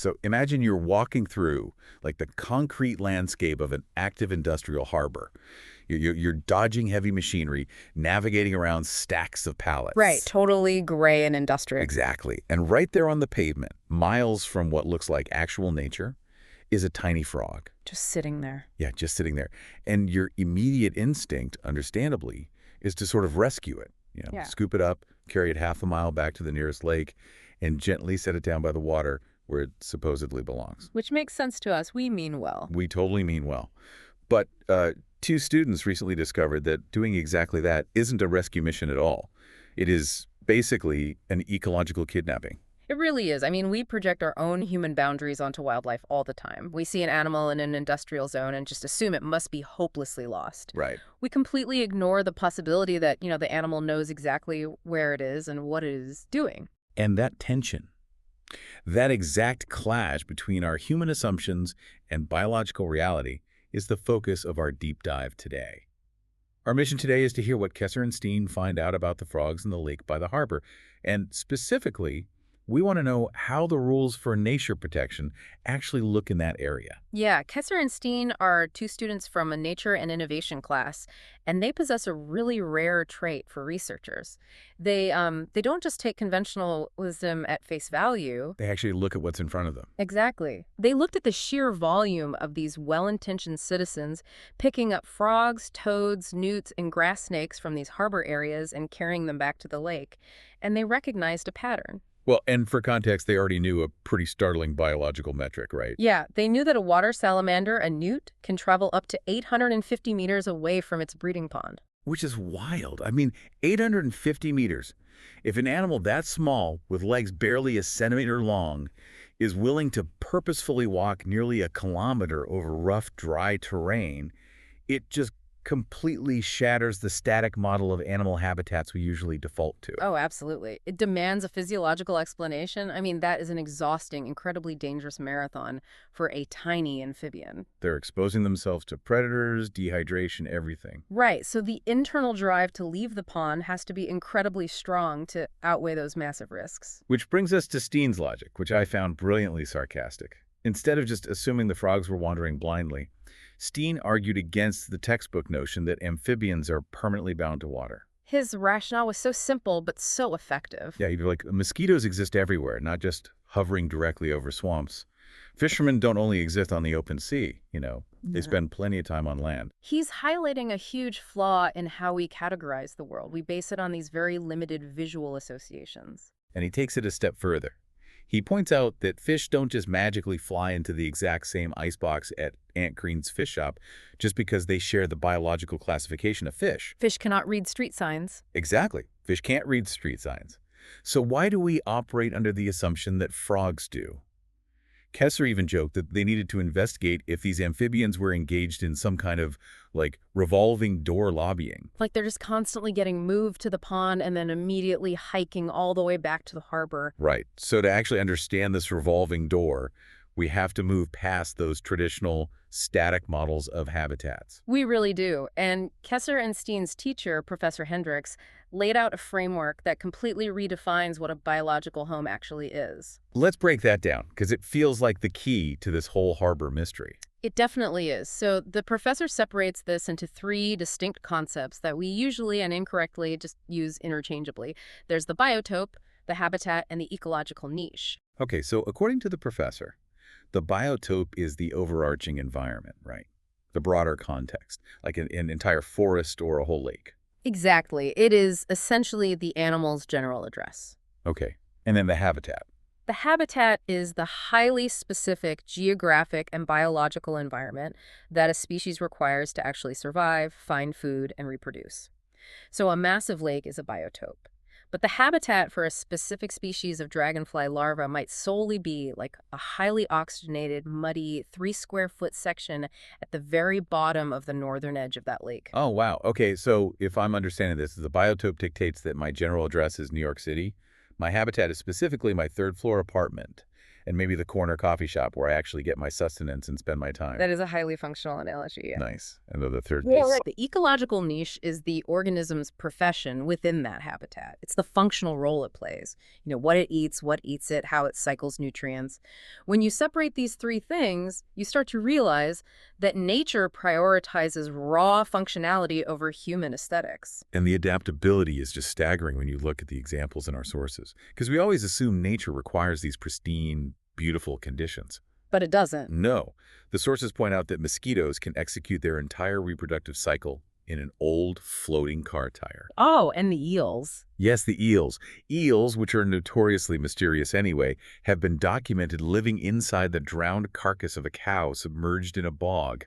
So imagine you're walking through like the concrete landscape of an active industrial harbor. You're dodging heavy machinery, navigating around stacks of Right, pallets. totally gray and industrial. Exactly. And right there on the pavement, miles from what looks like actual nature, is a tiny frog. Just sitting there. Yeah, just sitting there. And your immediate instinct, understandably, is to sort of rescue it. Yeah. Scoop it up, carry it half a mile back to the nearest lake, and gently set it down by the water where it supposedly belongs. Which makes sense to us. We mean well. We totally mean well. But two students recently discovered that doing exactly that isn't a rescue mission at all. It is basically an ecological kidnapping. It really is. I mean, we project our own human boundaries onto wildlife all the time. We see an animal in an industrial zone and just assume it must be hopelessly lost. Right. We completely ignore the possibility that, the animal knows exactly where it is and what it is doing. And that tension, that exact clash between our human assumptions and biological reality is the focus of our deep dive today. Our mission today is to hear what Kesser and Steen find out about the frogs in the lake by the harbor. And specifically, we want to know how the rules for nature protection actually look in that area. Yeah, Kesser and Steen are two students from a nature and innovation class, and they possess a really rare trait for researchers. They don't just take conventional wisdom at face value. They actually look at what's in front of them. Exactly. They looked at the sheer volume of these well-intentioned citizens picking up frogs, toads, newts, and grass snakes from these harbor areas and carrying them back to the lake, and they recognized a pattern. Well, and for context, they already knew a pretty startling biological metric, right? Yeah, they knew that a water salamander, a newt, can travel up to 850 meters away from its breeding pond. Which is wild. I mean, 850 meters. If an animal that small, with legs barely a centimeter long, is willing to purposefully walk nearly a kilometer over rough, dry terrain, it just completely shatters the static model of animal habitats we usually default to. Oh, absolutely. It demands a physiological explanation. I mean, that is an exhausting, incredibly dangerous marathon for a tiny amphibian. They're exposing themselves to predators, dehydration, everything. Right, so the internal drive to leave the pond has to be incredibly strong to outweigh those massive risks. Which brings us to Steen's logic, which I found brilliantly sarcastic. Instead of just assuming the frogs were wandering blindly, Steen argued against the textbook notion that amphibians are permanently bound to water. His rationale was so simple but so effective. Yeah, he'd be like, mosquitoes exist everywhere, not just hovering directly over swamps. Fishermen don't only exist on the open sea, They spend plenty of time on land. He's highlighting a huge flaw in how we categorize the world. We base it on these very limited visual associations. And he takes it a step further. He points out that fish don't just magically fly into the exact same icebox at Aunt Green's fish shop just because they share the biological classification of fish. Fish cannot read street signs. Exactly. Fish can't read street signs. So why do we operate under the assumption that frogs do? Kesser even joked that they needed to investigate if these amphibians were engaged in some kind of, revolving door lobbying. Like they're just constantly getting moved to the pond and then immediately hiking all the way back to the harbor. Right. So to actually understand this revolving door, we have to move past those traditional static models of habitats. We really do. And Kesser and Steen's teacher, Professor Hendricks, laid out a framework that completely redefines what a biological home actually is. Let's break that down, because it feels like the key to this whole harbor mystery. It definitely is. So the professor separates this into three distinct concepts that we usually and incorrectly just use interchangeably. There's the biotope, the habitat, and the ecological niche. Okay, so according to the professor, the biotope is the overarching environment, right? The broader context, like an entire forest or a whole lake. Exactly. It is essentially the animal's general address. Okay, and then the habitat. The habitat is the highly specific geographic and biological environment that a species requires to actually survive, find food, and reproduce. So a massive lake is a biotope. But the habitat for a specific species of dragonfly larva might solely be like a highly oxygenated, muddy, 3-square-foot section at the very bottom of the northern edge of that lake. Oh, wow. Okay, so if I'm understanding this, the biotope dictates that my general address is New York City. My habitat is specifically my third-floor apartment. and maybe the corner coffee shop where I actually get my sustenance and spend my time. That is a highly functional analogy, yeah. Nice. And then the third Yeah, piece. right. The ecological niche is the organism's profession within that habitat. It's the functional role it plays. What it eats, what eats it, how it cycles nutrients. When you separate these three things, you start to realize that nature prioritizes raw functionality over human aesthetics. And the adaptability is just staggering when you look at the examples in our sources. Because we always assume nature requires these pristine, beautiful conditions. But it doesn't. No. The sources point out that mosquitoes can execute their entire reproductive cycle in an old floating car tire. Oh, and the eels. Yes, the eels. Eels, which are notoriously mysterious anyway, have been documented living inside the drowned carcass of a cow submerged in a bog,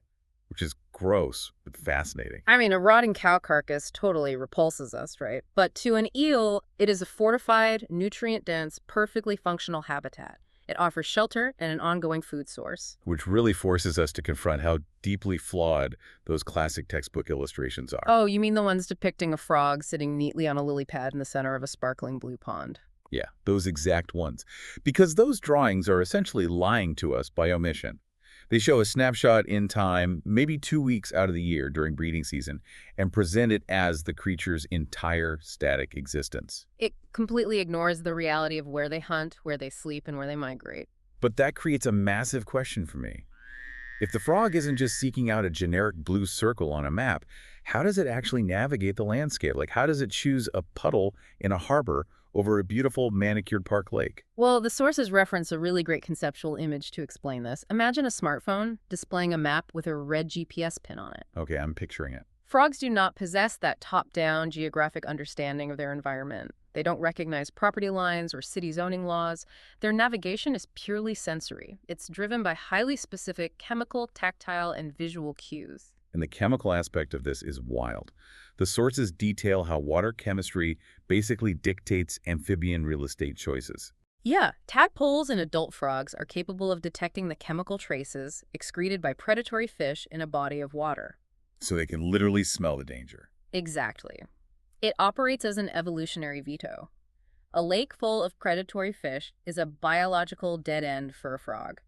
which is gross but fascinating. I mean, a rotting cow carcass totally repulses us, right? But to an eel, it is a fortified, nutrient-dense, perfectly functional habitat. It offers shelter and an ongoing food source. Which really forces us to confront how deeply flawed those classic textbook illustrations are. Oh, you mean the ones depicting a frog sitting neatly on a lily pad in the center of a sparkling blue pond? Yeah, those exact ones. Because those drawings are essentially lying to us by omission. They show a snapshot in time, maybe 2 weeks out of the year during breeding season, and present it as the creature's entire static existence. It completely ignores the reality of where they hunt, where they sleep, and where they migrate. But that creates a massive question for me. If the frog isn't just seeking out a generic blue circle on a map, how does it actually navigate the landscape? Like, how does it choose a puddle in a harbor over a beautiful manicured park lake? Well, the sources reference a really great conceptual image to explain this. Imagine a smartphone displaying a map with a red GPS pin on it. Okay, I'm picturing it. Frogs do not possess that top-down geographic understanding of their environment. They don't recognize property lines or city zoning laws. Their navigation is purely sensory. It's driven by highly specific chemical, tactile, and visual cues. And the chemical aspect of this is wild. The sources detail how water chemistry basically dictates amphibian real estate choices. Yeah, tadpoles and adult frogs are capable of detecting the chemical traces excreted by predatory fish in a body of water. So they can literally smell the danger. Exactly. It operates as an evolutionary veto. A lake full of predatory fish is a biological dead end for a frog.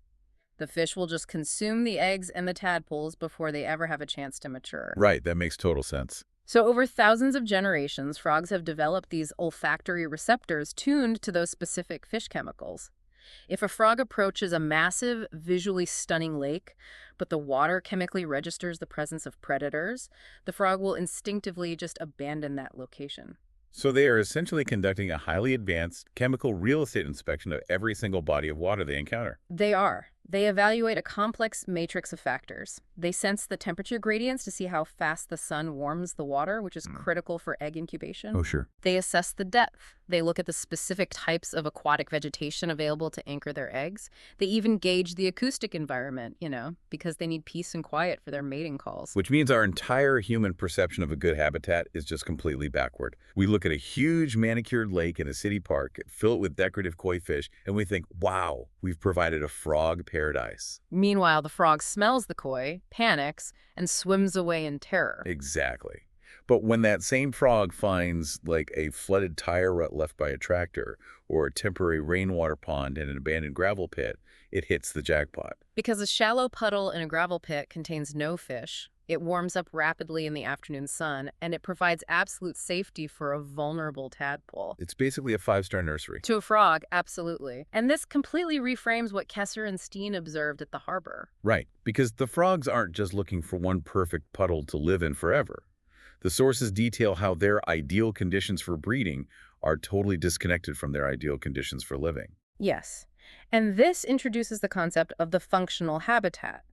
The fish will just consume the eggs and the tadpoles before they ever have a chance to mature. Right, that makes total sense. So over thousands of generations, frogs have developed these olfactory receptors tuned to those specific fish chemicals. If a frog approaches a massive, visually stunning lake, but the water chemically registers the presence of predators, the frog will instinctively just abandon that location. So they are essentially conducting a highly advanced chemical real estate inspection of every single body of water they encounter. They are. They evaluate a complex matrix of factors. They sense the temperature gradients to see how fast the sun warms the water, which is critical for egg incubation. Oh, sure. They assess the depth. They look at the specific types of aquatic vegetation available to anchor their eggs. They even gauge the acoustic environment, because they need peace and quiet for their mating calls. Which means our entire human perception of a good habitat is just completely backward. We look at a huge manicured lake in a city park, fill it with decorative koi fish, and we think, wow, we've provided a frog paradise. Meanwhile, the frog smells the koi, panics, and swims away in terror. Exactly. But when that same frog finds, like, a flooded tire rut left by a tractor or a temporary rainwater pond in an abandoned gravel pit, it hits the jackpot. Because a shallow puddle in a gravel pit contains no fish, it warms up rapidly in the afternoon sun, and it provides absolute safety for a vulnerable tadpole. It's basically a 5-star nursery. To a frog, absolutely. And this completely reframes what Kesser and Steen observed at the harbor. Right, because the frogs aren't just looking for one perfect puddle to live in forever. The sources detail how their ideal conditions for breeding are totally disconnected from their ideal conditions for living. Yes. And this introduces the concept of the functional habitat.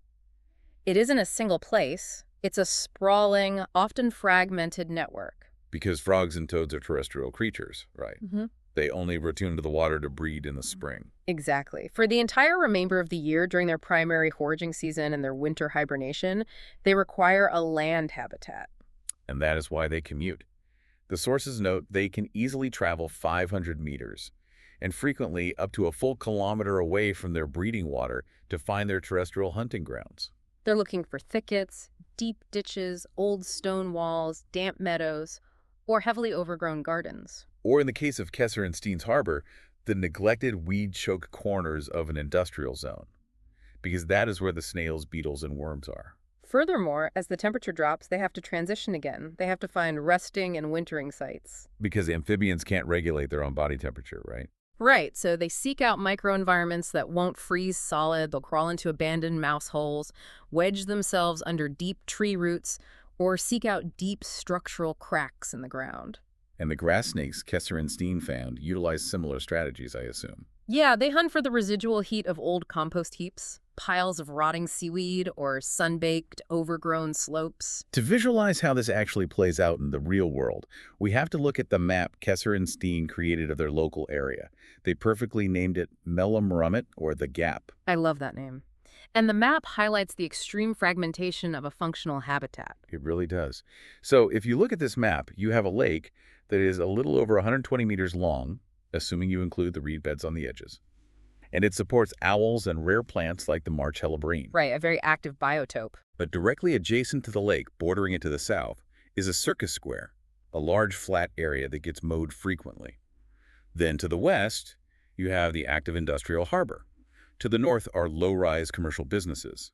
It isn't a single place. It's a sprawling, often fragmented network. Because frogs and toads are terrestrial creatures, right? Mm-hmm. They only return to the water to breed in the spring. Exactly. For the entire remainder of the year during their primary foraging season and their winter hibernation, they require a land habitat. And that is why they commute. The sources note they can easily travel 500 meters, and frequently up to a full kilometer away from their breeding water to find their terrestrial hunting grounds. They're looking for thickets, deep ditches, old stone walls, damp meadows, or heavily overgrown gardens. Or in the case of Kesser and Steen's Harbor, the neglected weed-choked corners of an industrial zone, because that is where the snails, beetles, and worms are. Furthermore, as the temperature drops, they have to transition again. They have to find resting and wintering sites. Because amphibians can't regulate their own body temperature, right? Right, so they seek out microenvironments that won't freeze solid. They'll crawl into abandoned mouse holes, wedge themselves under deep tree roots, or seek out deep structural cracks in the ground. And the grass snakes Kesser and Steen found utilize similar strategies, I assume. Yeah, they hunt for the residual heat of old compost heaps, piles of rotting seaweed, or sun-baked, overgrown slopes. To visualize how this actually plays out in the real world, we have to look at the map Kesser and Steen created of their local area. They perfectly named it Mellum Rummet, or the Gap. I love that name. And the map highlights the extreme fragmentation of a functional habitat. It really does. So if you look at this map, you have a lake that is a little over 120 meters long, assuming you include the reed beds on the edges. And it supports owls and rare plants like the March hellebrine. Right, a very active biotope. But directly adjacent to the lake, bordering it to the south, is a circus square, a large flat area that gets mowed frequently. Then to the west, you have the active industrial harbor. To the north are low-rise commercial businesses.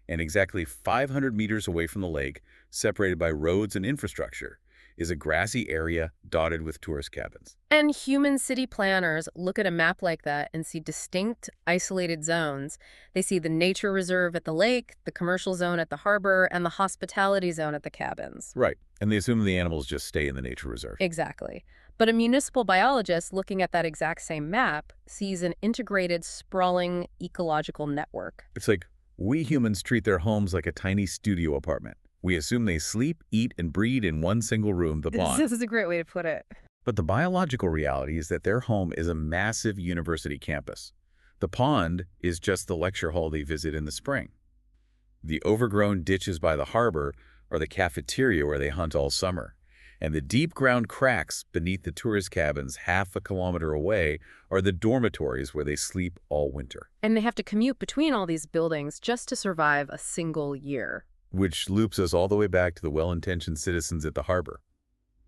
And exactly 500 meters away from the lake, separated by roads and infrastructure, is a grassy area dotted with tourist cabins. And human city planners look at a map like that and see distinct, isolated zones. They see the nature reserve at the lake, the commercial zone at the harbor, and the hospitality zone at the cabins. Right, and they assume the animals just stay in the nature reserve. Exactly. But a municipal biologist looking at that exact same map sees an integrated, sprawling ecological network. It's like we humans treat their homes like a tiny studio apartment. We assume they sleep, eat, and breed in one single room, the pond. This is a great way to put it. But the biological reality is that their home is a massive university campus. The pond is just the lecture hall they visit in the spring. The overgrown ditches by the harbor are the cafeteria where they hunt all summer. And the deep ground cracks beneath the tourist cabins half a kilometer away are the dormitories where they sleep all winter. And they have to commute between all these buildings just to survive a single year. Which loops us all the way back to the well-intentioned citizens at the harbor.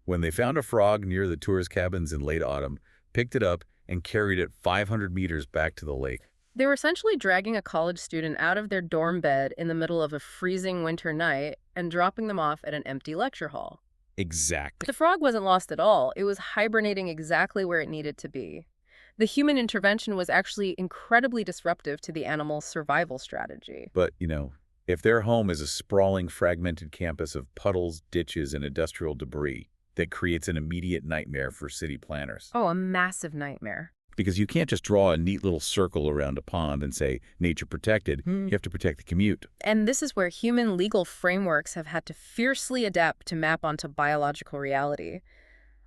When they found a frog near the tourist cabins in late autumn, picked it up, and carried it 500 meters back to the lake. They were essentially dragging a college student out of their dorm bed in the middle of a freezing winter night and dropping them off at an empty lecture hall. Exactly. The frog wasn't lost at all. It was hibernating exactly where it needed to be. The human intervention was actually incredibly disruptive to the animal's survival strategy. But, if their home is a sprawling, fragmented campus of puddles, ditches, and industrial debris, that creates an immediate nightmare for city planners. Oh, a massive nightmare. Because you can't just draw a neat little circle around a pond and say, nature protected. You have to protect the commute. And this is where human legal frameworks have had to fiercely adapt to map onto biological reality.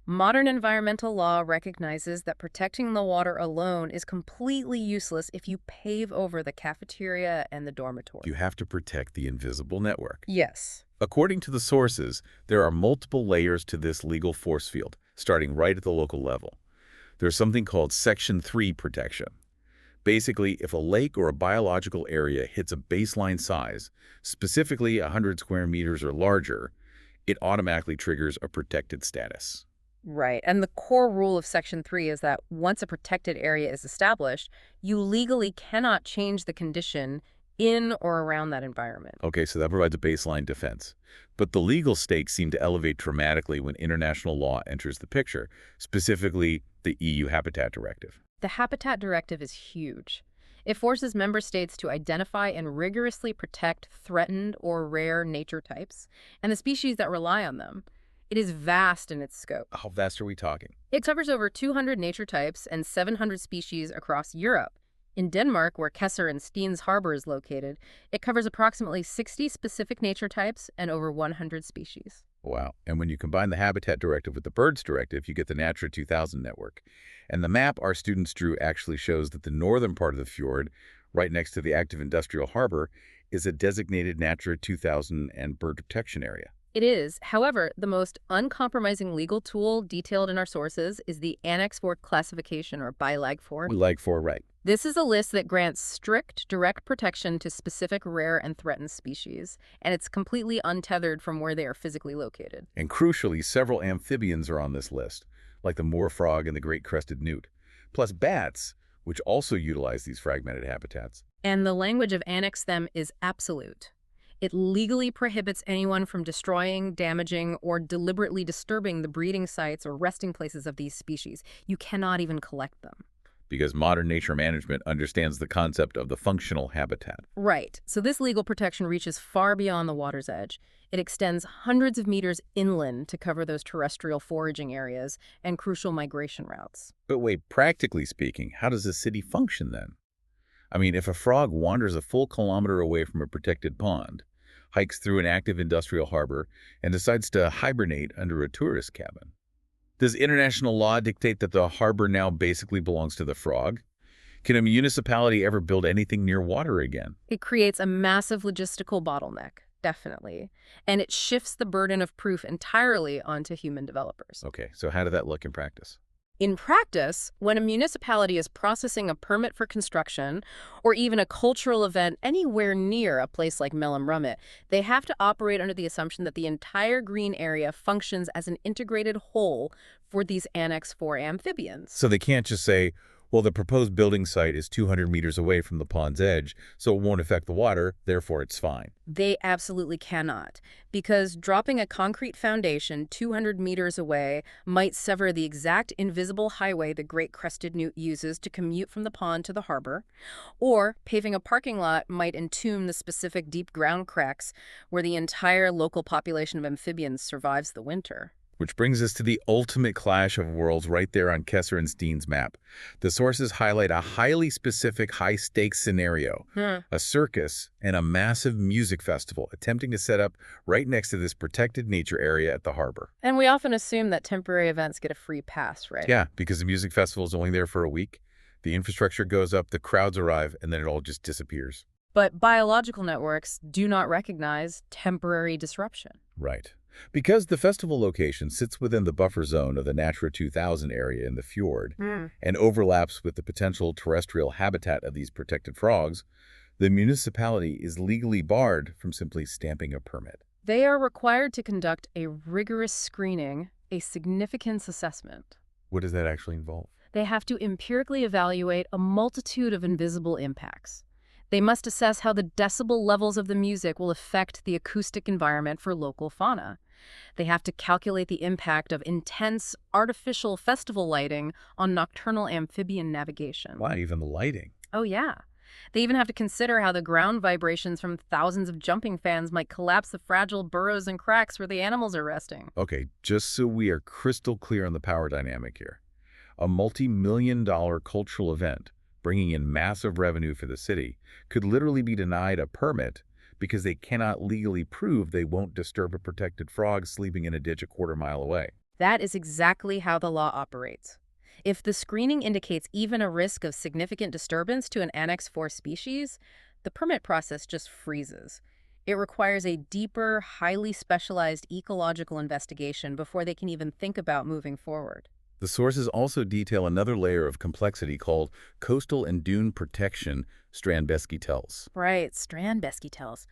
Modern environmental law recognizes that protecting the water alone is completely useless if you pave over the cafeteria and the dormitory. You have to protect the invisible network. Yes. According to the sources, there are multiple layers to this legal force field, starting right at the local level. There's something called Section 3 protection. Basically, if a lake or a biological area hits a baseline size, specifically 100 square meters or larger, it automatically triggers a protected status. Right. And the core rule of Section 3 is that once a protected area is established, you legally cannot change the condition in or around that environment. Okay, so that provides a baseline defense. But the legal stakes seem to elevate dramatically when international law enters the picture, specifically the EU Habitat Directive. The Habitat Directive is huge. It forces member states to identify and rigorously protect threatened or rare nature types and the species that rely on them. It is vast in its scope. How vast are we talking? It covers over 200 nature types and 700 species across Europe. In Denmark, where Kesser and Steen's harbor is located, it covers approximately 60 specific nature types and over 100 species. Wow. And when you combine the Habitat Directive with the Birds Directive, you get the Natura 2000 network. And the map our students drew actually shows that the northern part of the fjord, right next to the active industrial harbor, is a designated Natura 2000 and bird protection area. It is. However, the most uncompromising legal tool detailed in our sources is the Annex 4 classification, or BILAG 4. BILAG 4, right. This is a list that grants strict, direct protection to specific rare and threatened species, and it's completely untethered from where they are physically located. And crucially, several amphibians are on this list, like the moor frog and the great crested newt. plus bats, which also utilize these fragmented habitats. And the language of annex them is absolute. It legally prohibits anyone from destroying, damaging, or deliberately disturbing the breeding sites or resting places of these species. You cannot even collect them. Because modern nature management understands the concept of the functional habitat. Right. So this legal protection reaches far beyond the water's edge. It extends hundreds of meters inland to cover those terrestrial foraging areas and crucial migration routes. But wait, practically speaking, how does a city function then? I mean, if a frog wanders a full kilometer away from a protected pond, hikes through an active industrial harbor, and decides to hibernate under a tourist cabin, does international law dictate that the harbor now basically belongs to the frog? Can a municipality ever build anything near water again? It creates a massive logistical bottleneck, definitely, and it shifts the burden of proof entirely onto human developers. Okay, so how did that look in practice? In practice, when a municipality is processing a permit for construction or even a cultural event anywhere near a place like Mellemrummet, they have to operate under the assumption that the entire green area functions as an integrated whole for these Annex 4 amphibians. So they can't just say, well, the proposed building site is 200 meters away from the pond's edge, so it won't affect the water, therefore it's fine. They absolutely cannot, because dropping a concrete foundation 200 meters away might sever the exact invisible highway the great crested newt uses to commute from the pond to the harbor, or paving a parking lot might entomb the specific deep ground cracks where the entire local population of amphibians survives the winter. Which brings us to the ultimate clash of worlds right there on Kesser and Steen's map. The sources highlight a highly specific high-stakes scenario, a circus and a massive music festival attempting to set up right next to this protected nature area at the harbor. And we often assume that temporary events get a free pass, right? Yeah, because the music festival is only there for a week. The infrastructure goes up, the crowds arrive, and then it all just disappears. But biological networks do not recognize temporary disruption. Right. Because the festival location sits within the buffer zone of the Natura 2000 area in the fjord and overlaps with the potential terrestrial habitat of these protected frogs, the municipality is legally barred from simply stamping a permit. They are required to conduct a rigorous screening, a significance assessment. What does that actually involve? They have to empirically evaluate a multitude of invisible impacts. They must assess how the decibel levels of the music will affect the acoustic environment for local fauna. They have to calculate the impact of intense, artificial festival lighting on nocturnal amphibian navigation. Why, even the lighting? Oh, yeah. They even have to consider how the ground vibrations from thousands of jumping fans might collapse the fragile burrows and cracks where the animals are resting. Okay, just so we are crystal clear on the power dynamic here. A multi-million-dollar cultural event bringing in massive revenue for the city, could literally be denied a permit because they cannot legally prove they won't disturb a protected frog sleeping in a ditch a quarter-mile away. That is exactly how the law operates. If the screening indicates even a risk of significant disturbance to an Annex 4 species, the permit process just freezes. It requires a deeper, highly specialized ecological investigation before they can even think about moving forward. The sources also detail another layer of complexity called coastal and dune protection, Strandbesky tells. Right, Strandbesky tells.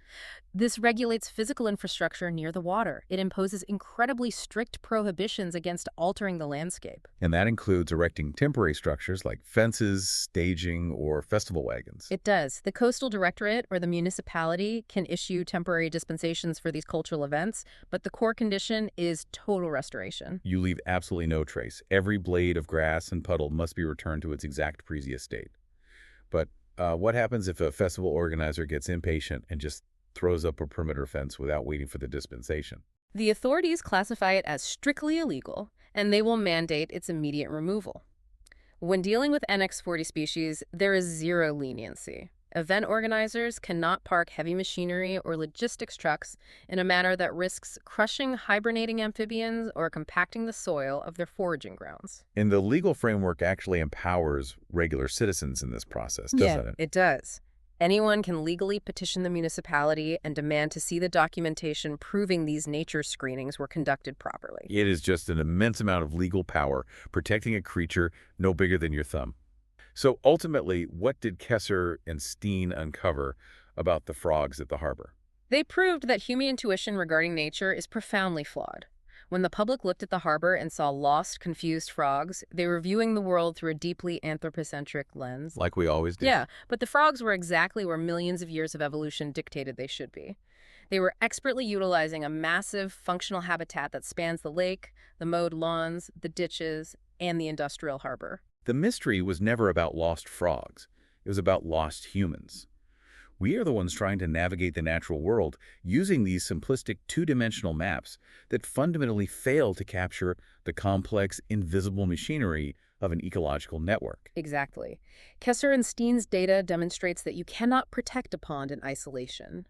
This regulates physical infrastructure near the water. It imposes incredibly strict prohibitions against altering the landscape. And that includes erecting temporary structures like fences, staging, or festival wagons. It does. The Coastal Directorate or the municipality can issue temporary dispensations for these cultural events, but the core condition is total restoration. You leave absolutely no trace. Every blade of grass and puddle must be returned to its exact previous state. But what happens if a festival organizer gets impatient and just throws up a perimeter fence without waiting for the dispensation? The authorities classify it as strictly illegal, and they will mandate its immediate removal. When dealing with Annex 40 species, there is zero leniency. Event organizers cannot park heavy machinery or logistics trucks in a manner that risks crushing hibernating amphibians or compacting the soil of their foraging grounds. And the legal framework actually empowers regular citizens in this process, doesn't it? It does. Anyone can legally petition the municipality and demand to see the documentation proving these nature screenings were conducted properly. It is just an immense amount of legal power protecting a creature no bigger than your thumb. So ultimately, what did Kesser and Steen uncover about the frogs at the harbor? They proved that human intuition regarding nature is profoundly flawed. When the public looked at the harbor and saw lost, confused frogs, they were viewing the world through a deeply anthropocentric lens. Like we always do. Yeah, but the frogs were exactly where millions of years of evolution dictated they should be. They were expertly utilizing a massive functional habitat that spans the lake, the mowed lawns, the ditches, and the industrial harbor. The mystery was never about lost frogs. It was about lost humans. We are the ones trying to navigate the natural world using these simplistic two-dimensional maps that fundamentally fail to capture the complex, invisible machinery of an ecological network. Exactly. Kesser and Steen's data demonstrates that you cannot protect a pond in isolation.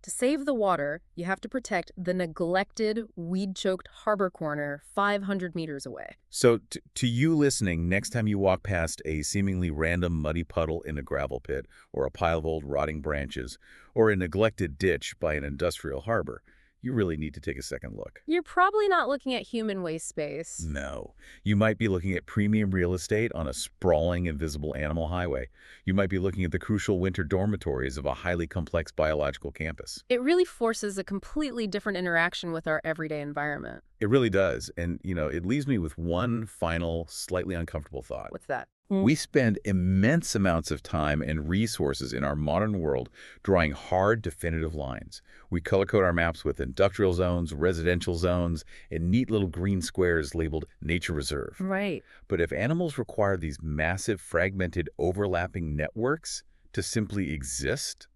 To save the water, you have to protect the neglected, weed-choked harbor corner 500 meters away. So to you listening, next time you walk past a seemingly random muddy puddle in a gravel pit, or a pile of old rotting branches, or a neglected ditch by an industrial harbor, you really need to take a second look. You're probably not looking at human waste space. No. You might be looking at premium real estate on a sprawling, invisible animal highway. You might be looking at the crucial winter dormitories of a highly complex biological campus. It really forces a completely different interaction with our everyday environment. It really does. And, it leaves me with one final, slightly uncomfortable thought. What's that? We spend immense amounts of time and resources in our modern world drawing hard, definitive lines. We color-code our maps with industrial zones, residential zones, and neat little green squares labeled nature reserve. Right. But if animals require these massive, fragmented, overlapping networks to simply exist,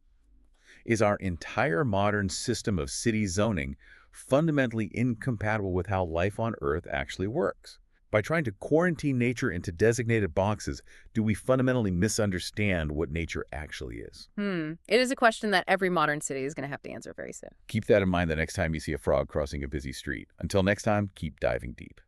is our entire modern system of city zoning fundamentally incompatible with how life on Earth actually works? By trying to quarantine nature into designated boxes, do we fundamentally misunderstand what nature actually is? It is a question that every modern city is going to have to answer very soon. Keep that in mind the next time you see a frog crossing a busy street. Until next time, keep diving deep.